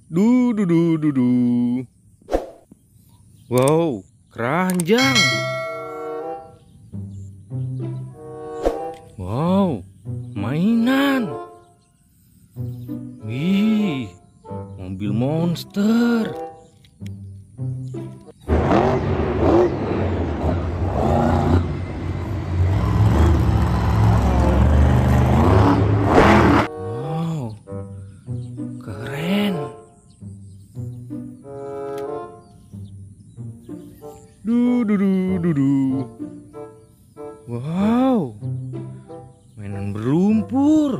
Du du du du du. Wow, keranjang. Wow, mainan. Wih, mobil monster. Wow, keren. Du du du du du. Wow, mainan berlumpur.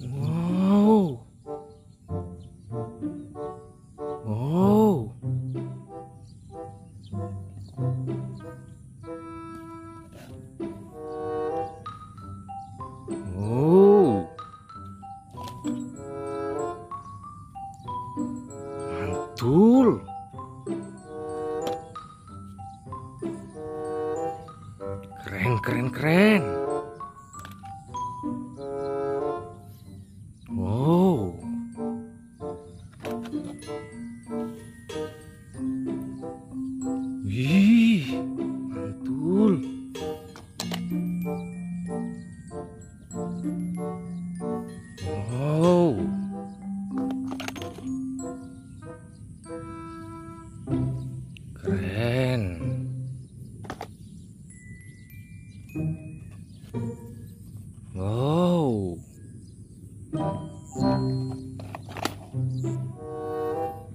Wow. Oh. Oh. Mantul. Keren, keren, keren. Wow. Wih, mantul. Wow. Keren. Wow.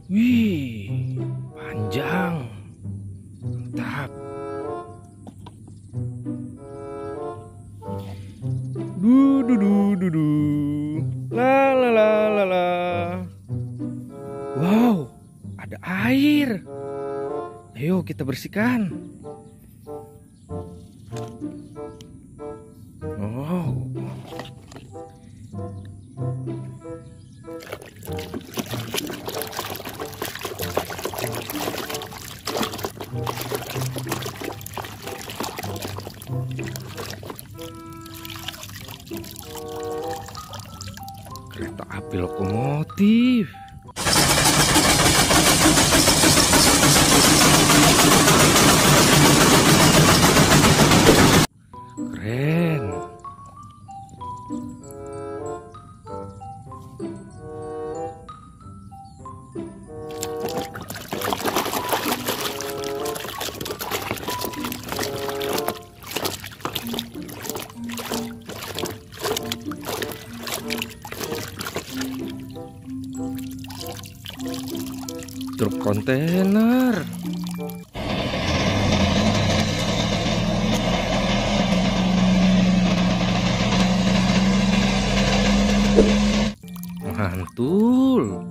Wih, panjang. Mantap. Du du du du du. La la la la la. Wow, ada air. Ayo kita bersihkan. Oh. Kereta api lokomotif. Keren. Truk kontainer. Mantul.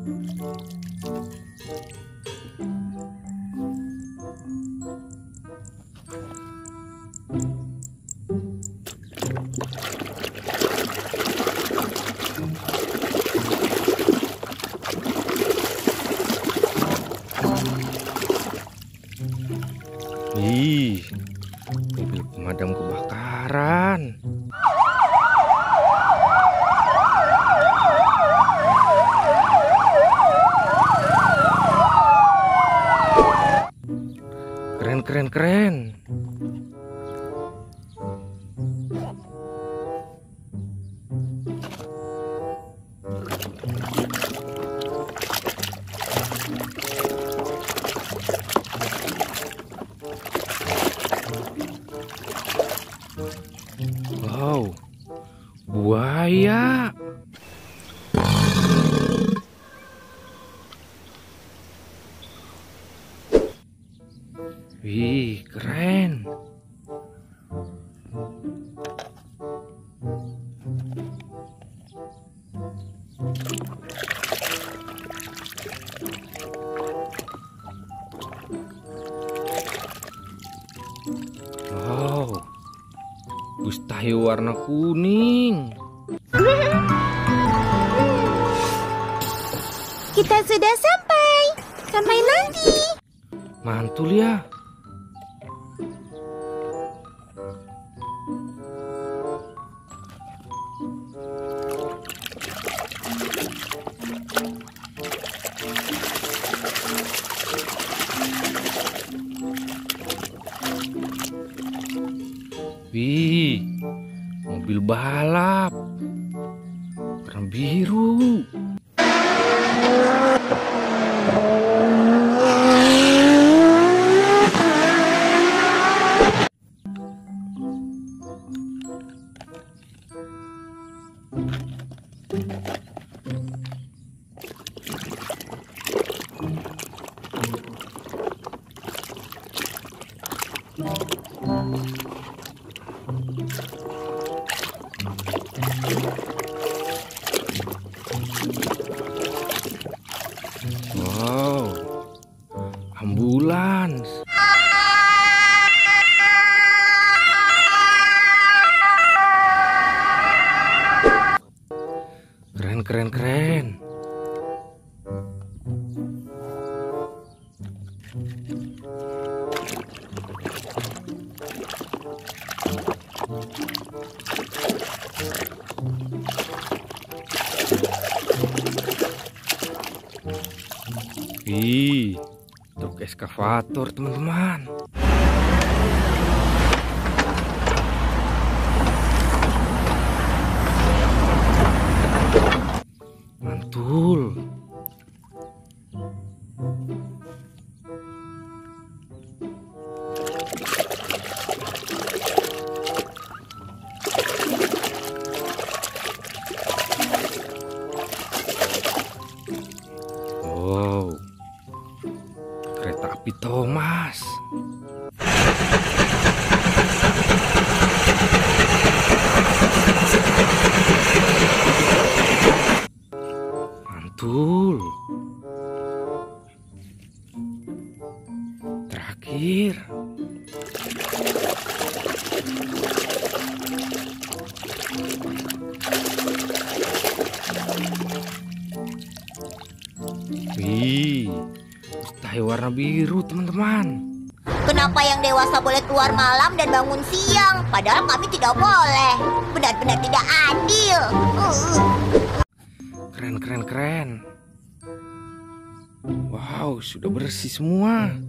Ih, mobil pemadam kebakaran. Keren, keren, keren. Wow, buaya. Wih, keren. Wow, bus tayo warna kuning. Kita sudah sampai. Sampai nanti. Mantul ya. Wih, mobil balap warna biru. Wow, ambulans. Keren, keren, keren. Wih, truk eskavator, teman-teman. Mantul. Wow, kereta api Thomas. Mantul. Terakhir. Wih, mustahil warna biru, teman-teman. Kenapa yang dewasa boleh keluar malam dan bangun siang, padahal kami tidak boleh? Benar-benar tidak adil. Keren, keren, keren. Wow, sudah bersih semua.